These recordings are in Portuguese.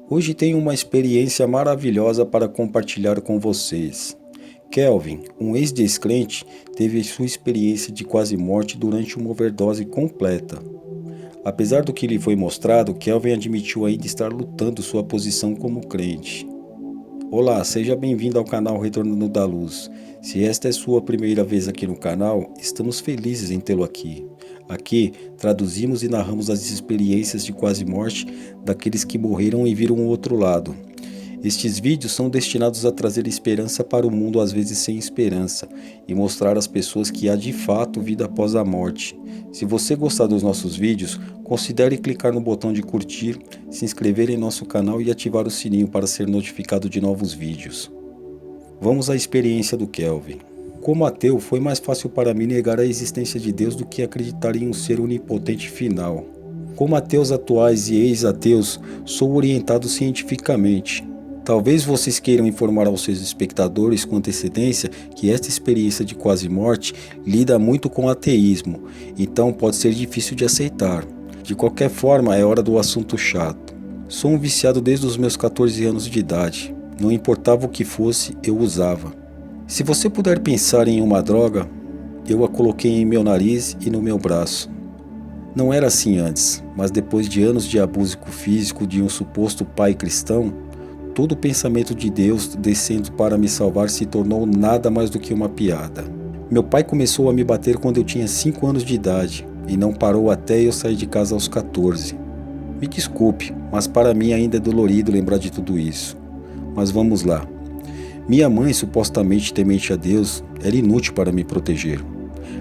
Hoje tenho uma experiência maravilhosa para compartilhar com vocês. Kelvin, um ex-descrente, teve sua experiência de quase morte durante uma overdose completa. Apesar do que lhe foi mostrado, Kelvin admitiu ainda estar lutando sua posição como crente. Olá, seja bem-vindo ao canal Retornando da Luz. Se esta é sua primeira vez aqui no canal, estamos felizes em tê-lo aqui. Aqui, traduzimos e narramos as experiências de quase morte daqueles que morreram e viram o outro lado. Estes vídeos são destinados a trazer esperança para o mundo às vezes sem esperança e mostrar às pessoas que há de fato vida após a morte. Se você gostar dos nossos vídeos, considere clicar no botão de curtir, se inscrever em nosso canal e ativar o sininho para ser notificado de novos vídeos. Vamos à experiência do Kelvin. Como ateu, foi mais fácil para mim negar a existência de Deus do que acreditar em um ser onipotente final. Como ateus atuais e ex-ateus, sou orientado cientificamente. Talvez vocês queiram informar aos seus espectadores com antecedência que esta experiência de quase morte lida muito com ateísmo, então pode ser difícil de aceitar. De qualquer forma, é hora do assunto chato. Sou um viciado desde os meus 14 anos de idade. Não importava o que fosse, eu usava. Se você puder pensar em uma droga, eu a coloquei em meu nariz e no meu braço. Não era assim antes, mas depois de anos de abuso físico de um suposto pai cristão, todo o pensamento de Deus descendo para me salvar se tornou nada mais do que uma piada. Meu pai começou a me bater quando eu tinha 5 anos de idade e não parou até eu sair de casa aos 14. Me desculpe, mas para mim ainda é dolorido lembrar de tudo isso. Mas vamos lá. Minha mãe, supostamente temente a Deus, era inútil para me proteger.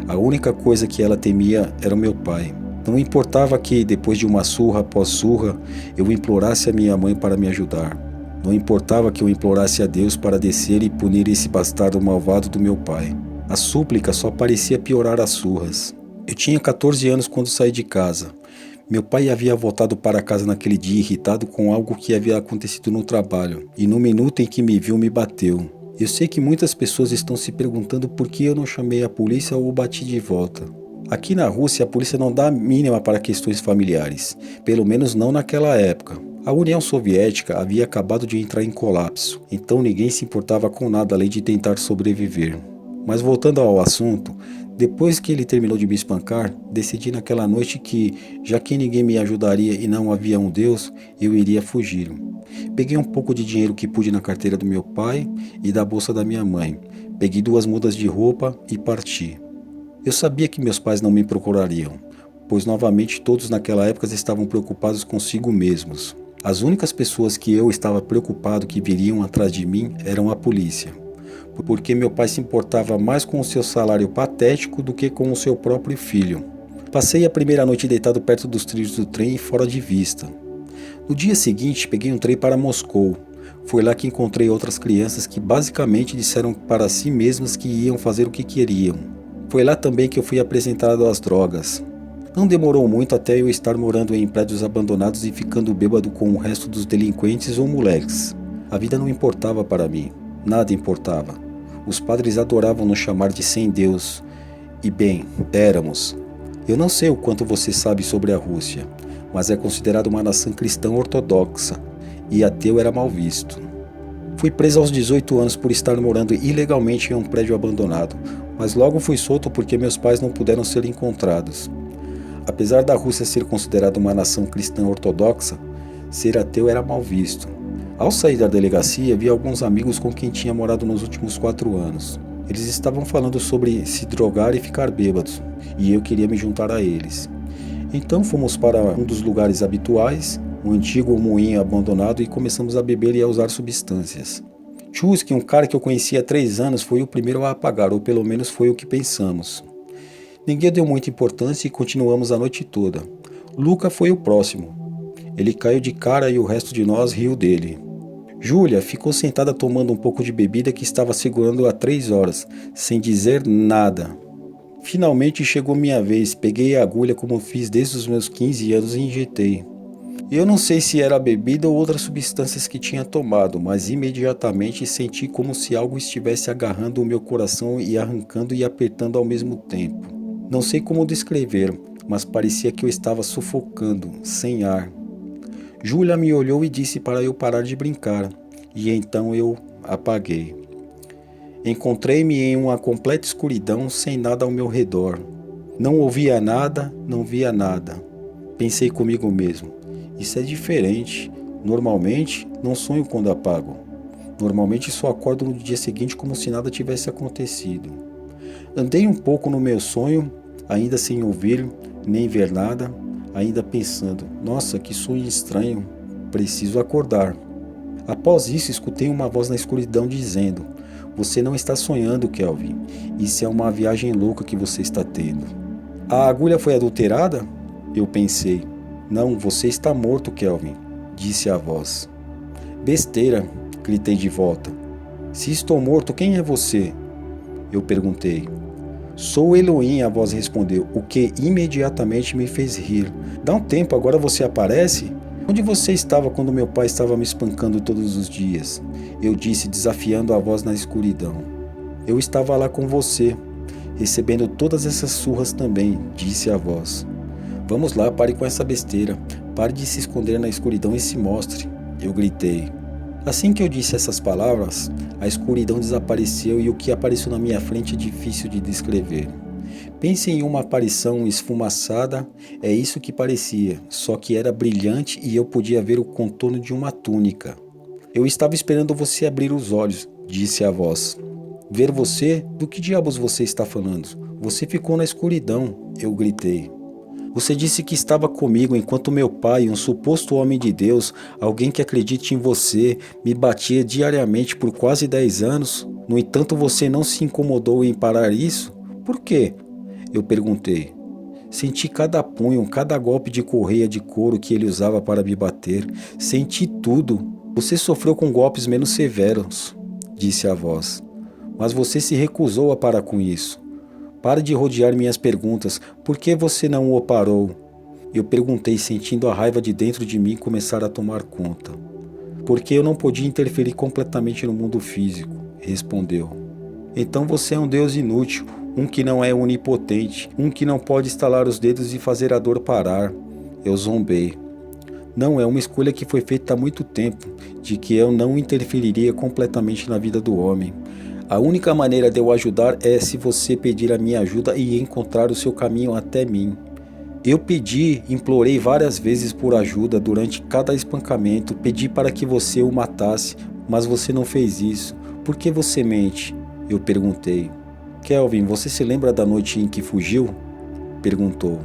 A única coisa que ela temia era o meu pai. Não importava que, depois de uma surra após surra, eu implorasse a minha mãe para me ajudar. Não importava que eu implorasse a Deus para descer e punir esse bastardo malvado do meu pai. A súplica só parecia piorar as surras. Eu tinha 14 anos quando saí de casa. Meu pai havia voltado para casa naquele dia irritado com algo que havia acontecido no trabalho, e no minuto em que me viu me bateu. Eu sei que muitas pessoas estão se perguntando por que eu não chamei a polícia ou o bati de volta. Aqui na Rússia a polícia não dá a mínima para questões familiares, pelo menos não naquela época. A União Soviética havia acabado de entrar em colapso, então ninguém se importava com nada além de tentar sobreviver. Mas voltando ao assunto, depois que ele terminou de me espancar, decidi naquela noite que, já que ninguém me ajudaria e não havia um Deus, eu iria fugir. Peguei um pouco de dinheiro que pude na carteira do meu pai e da bolsa da minha mãe. Peguei 2 mudas de roupa e parti. Eu sabia que meus pais não me procurariam, pois novamente todos naquela época estavam preocupados consigo mesmos. As únicas pessoas que eu estava preocupado que viriam atrás de mim eram a polícia, porque meu pai se importava mais com o seu salário patético do que com o seu próprio filho. Passei a primeira noite deitado perto dos trilhos do trem e fora de vista. No dia seguinte, peguei um trem para Moscou. Foi lá que encontrei outras crianças que basicamente disseram para si mesmas que iam fazer o que queriam. Foi lá também que eu fui apresentado às drogas. Não demorou muito até eu estar morando em prédios abandonados e ficando bêbado com o resto dos delinquentes ou moleques. A vida não importava para mim. Nada importava. Os padres adoravam nos chamar de sem Deus. E bem, éramos. Eu não sei o quanto você sabe sobre a Rússia, mas é considerada uma nação cristã ortodoxa, e ateu era mal visto. Fui preso aos 18 anos por estar morando ilegalmente em um prédio abandonado, mas logo fui solto porque meus pais não puderam ser encontrados. Apesar da Rússia ser considerada uma nação cristã ortodoxa, ser ateu era mal visto. Ao sair da delegacia, vi alguns amigos com quem tinha morado nos últimos 4 anos. Eles estavam falando sobre se drogar e ficar bêbados, e eu queria me juntar a eles. Então fomos para um dos lugares habituais, um antigo moinho abandonado, e começamos a beber e a usar substâncias. Chusky, um cara que eu conhecia há 3 anos, foi o primeiro a apagar, ou pelo menos foi o que pensamos. Ninguém deu muita importância e continuamos a noite toda. Luca foi o próximo. Ele caiu de cara e o resto de nós riu dele. Júlia ficou sentada tomando um pouco de bebida que estava segurando há 3 horas, sem dizer nada. Finalmente chegou minha vez, peguei a agulha como fiz desde os meus 15 anos e injetei. Eu não sei se era a bebida ou outras substâncias que tinha tomado, mas imediatamente senti como se algo estivesse agarrando o meu coração e arrancando e apertando ao mesmo tempo. Não sei como descrever, mas parecia que eu estava sufocando, sem ar. Júlia me olhou e disse para eu parar de brincar, e então eu apaguei. Encontrei-me em uma completa escuridão, sem nada ao meu redor. Não ouvia nada, não via nada. Pensei comigo mesmo, isso é diferente. Normalmente, não sonho quando apago. Normalmente só acordo no dia seguinte como se nada tivesse acontecido. Andei um pouco no meu sonho, ainda sem ouvir, nem ver nada, ainda pensando, nossa, que sonho estranho, preciso acordar. Após isso, escutei uma voz na escuridão dizendo, você não está sonhando, Kelvin, isso é uma viagem louca que você está tendo. A agulha foi adulterada? Eu pensei. Não, você está morto, Kelvin, disse a voz. Besteira, gritei de volta. Se estou morto, quem é você? Eu perguntei. Sou Elohim, a voz respondeu, o que imediatamente me fez rir. Dá um tempo, agora você aparece? Onde você estava quando meu pai estava me espancando todos os dias? Eu disse, desafiando a voz na escuridão. Eu estava lá com você, recebendo todas essas surras também, disse a voz. Vamos lá, pare com essa besteira. Pare de se esconder na escuridão e se mostre. Eu gritei. Assim que eu disse essas palavras, a escuridão desapareceu e o que apareceu na minha frente é difícil de descrever. Pense em uma aparição esfumaçada, é isso que parecia, só que era brilhante e eu podia ver o contorno de uma túnica. Eu estava esperando você abrir os olhos, disse a voz. Ver você? Do que diabos você está falando? Você ficou na escuridão, eu gritei. Você disse que estava comigo enquanto meu pai, um suposto homem de Deus, alguém que acredite em você, me batia diariamente por quase 10 anos. No entanto, você não se incomodou em parar isso? Por quê? Eu perguntei. Senti cada punho, cada golpe de correia de couro que ele usava para me bater. Senti tudo. Você sofreu com golpes menos severos, disse a voz. Mas você se recusou a parar com isso. Pare de rodear minhas perguntas. Por que você não o parou? Eu perguntei, sentindo a raiva de dentro de mim começar a tomar conta. Porque eu não podia interferir completamente no mundo físico, respondeu. Então você é um Deus inútil, um que não é onipotente, um que não pode estalar os dedos e fazer a dor parar. Eu zombei. Não, é uma escolha que foi feita há muito tempo, de que eu não interferiria completamente na vida do homem. A única maneira de eu ajudar é se você pedir a minha ajuda e encontrar o seu caminho até mim. Eu pedi, implorei várias vezes por ajuda durante cada espancamento, pedi para que você o matasse, mas você não fez isso. Por que você mente? Eu perguntei. Kelvin, você se lembra da noite em que fugiu? Perguntou.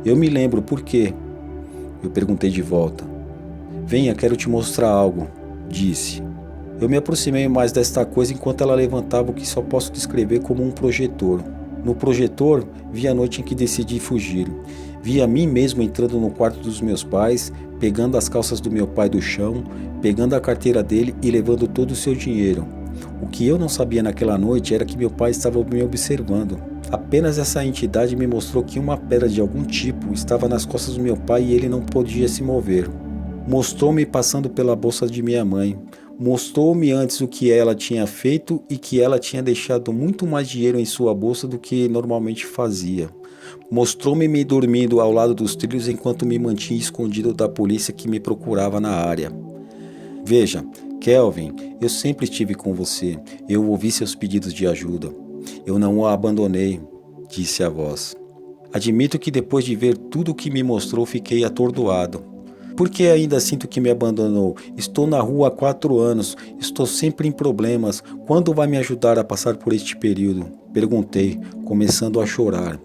Eu me lembro, por quê? Eu perguntei de volta. Venha, quero te mostrar algo, disse. Eu me aproximei mais desta coisa enquanto ela levantava o que só posso descrever como um projetor. No projetor, vi a noite em que decidi fugir. Vi a mim mesmo entrando no quarto dos meus pais, pegando as calças do meu pai do chão, pegando a carteira dele e levando todo o seu dinheiro. O que eu não sabia naquela noite era que meu pai estava me observando. Apenas essa entidade me mostrou que uma pedra de algum tipo estava nas costas do meu pai e ele não podia se mover. Mostrou-me passando pela bolsa de minha mãe. Mostrou-me antes o que ela tinha feito e que ela tinha deixado muito mais dinheiro em sua bolsa do que normalmente fazia. Mostrou-me me dormindo ao lado dos trilhos enquanto me mantinha escondido da polícia que me procurava na área. Veja, Kelvin, eu sempre estive com você. Eu ouvi seus pedidos de ajuda. Eu não o abandonei, disse a voz. Admito que depois de ver tudo o que me mostrou, fiquei atordoado. Por que ainda sinto que me abandonou? Estou na rua há 4 anos. Estou sempre em problemas. Quando vai me ajudar a passar por este período? Perguntei, começando a chorar.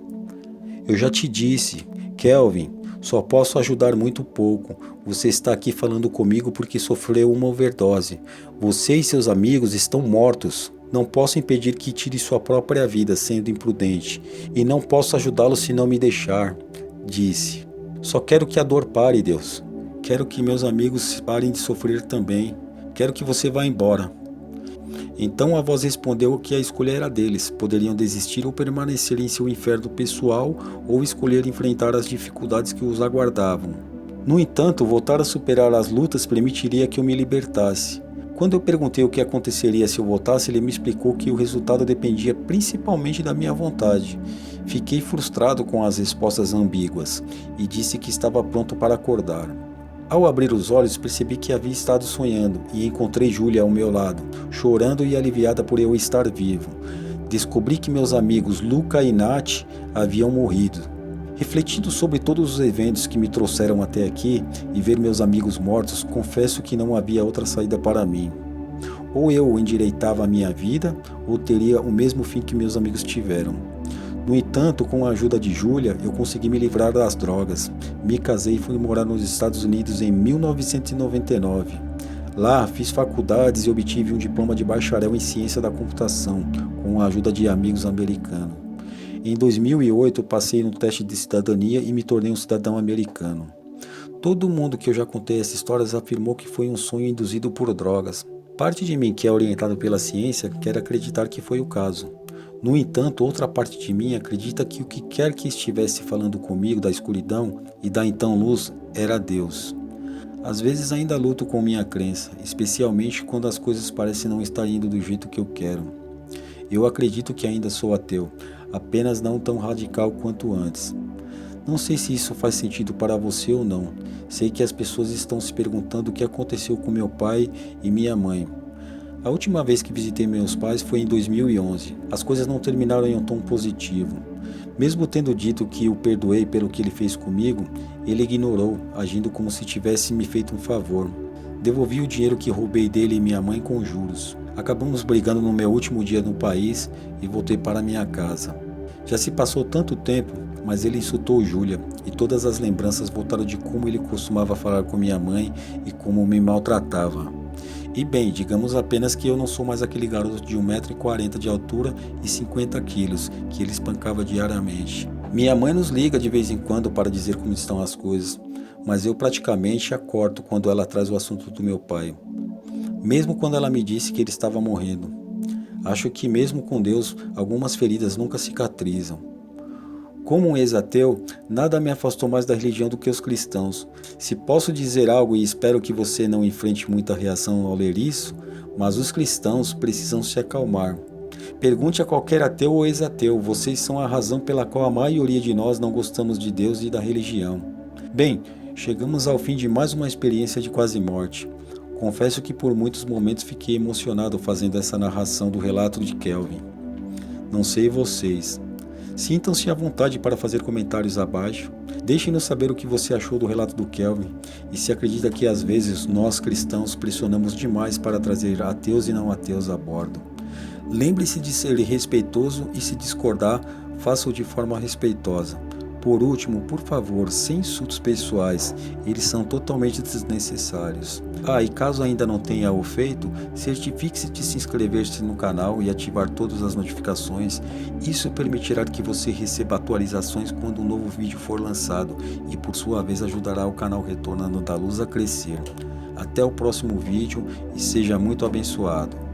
Eu já te disse, Kelvin, só posso ajudar muito pouco. Você está aqui falando comigo porque sofreu uma overdose. Você e seus amigos estão mortos. Não posso impedir que tire sua própria vida sendo imprudente. E não posso ajudá-lo se não me deixar, disse. Só quero que a dor pare, Deus. Quero que meus amigos parem de sofrer também. Quero que você vá embora. Então a voz respondeu que a escolha era deles. Poderiam desistir ou permanecer em seu inferno pessoal ou escolher enfrentar as dificuldades que os aguardavam. No entanto, voltar a superar as lutas permitiria que eu me libertasse. Quando eu perguntei o que aconteceria se eu voltasse, ele me explicou que o resultado dependia principalmente da minha vontade. Fiquei frustrado com as respostas ambíguas e disse que estava pronto para acordar. Ao abrir os olhos, percebi que havia estado sonhando e encontrei Júlia ao meu lado, chorando e aliviada por eu estar vivo. Descobri que meus amigos Luca e Nath haviam morrido. Refletindo sobre todos os eventos que me trouxeram até aqui e ver meus amigos mortos, confesso que não havia outra saída para mim. Ou eu endireitava a minha vida, ou teria o mesmo fim que meus amigos tiveram. No entanto, com a ajuda de Júlia, eu consegui me livrar das drogas. Me casei e fui morar nos Estados Unidos em 1999. Lá, fiz faculdades e obtive um diploma de bacharel em ciência da computação, com a ajuda de amigos americanos. Em 2008, passei no teste de cidadania e me tornei um cidadão americano. Todo mundo que eu já contei essas histórias afirmou que foi um sonho induzido por drogas. Parte de mim, que é orientado pela ciência, quer acreditar que foi o caso. No entanto, outra parte de mim acredita que o que quer que estivesse falando comigo da escuridão e da então luz era Deus. Às vezes ainda luto com minha crença, especialmente quando as coisas parecem não estar indo do jeito que eu quero. Eu acredito que ainda sou ateu, apenas não tão radical quanto antes. Não sei se isso faz sentido para você ou não. Sei que as pessoas estão se perguntando o que aconteceu com meu pai e minha mãe. A última vez que visitei meus pais foi em 2011. As coisas não terminaram em um tom positivo. Mesmo tendo dito que o perdoei pelo que ele fez comigo, ele ignorou, agindo como se tivesse me feito um favor. Devolvi o dinheiro que roubei dele e minha mãe com juros. Acabamos brigando no meu último dia no país e voltei para minha casa. Já se passou tanto tempo, mas ele insultou Júlia e todas as lembranças voltaram de como ele costumava falar com minha mãe e como me maltratava. E bem, digamos apenas que eu não sou mais aquele garoto de 1,40 m de altura e 50 quilos que ele espancava diariamente. Minha mãe nos liga de vez em quando para dizer como estão as coisas, mas eu praticamente a corto quando ela traz o assunto do meu pai. Mesmo quando ela me disse que ele estava morrendo. Acho que mesmo com Deus, algumas feridas nunca cicatrizam. Como um ex-ateu, nada me afastou mais da religião do que os cristãos. Se posso dizer algo e espero que você não enfrente muita reação ao ler isso, mas os cristãos precisam se acalmar. Pergunte a qualquer ateu ou ex-ateu, vocês são a razão pela qual a maioria de nós não gostamos de Deus e da religião. Bem, chegamos ao fim de mais uma experiência de quase morte. Confesso que por muitos momentos fiquei emocionado fazendo essa narração do relato de Kelvin. Não sei vocês. Sintam-se à vontade para fazer comentários abaixo. Deixem-nos saber o que você achou do relato do Kelvin e se acredita que às vezes nós cristãos pressionamos demais para trazer ateus e não ateus a bordo. Lembre-se de ser respeitoso e se discordar, faça-o de forma respeitosa. Por último, por favor, sem insultos pessoais, eles são totalmente desnecessários. E caso ainda não tenha o feito, certifique-se de se inscrever-se no canal e ativar todas as notificações. Isso permitirá que você receba atualizações quando um novo vídeo for lançado e por sua vez ajudará o canal Retornando da Luz a crescer. Até o próximo vídeo e seja muito abençoado.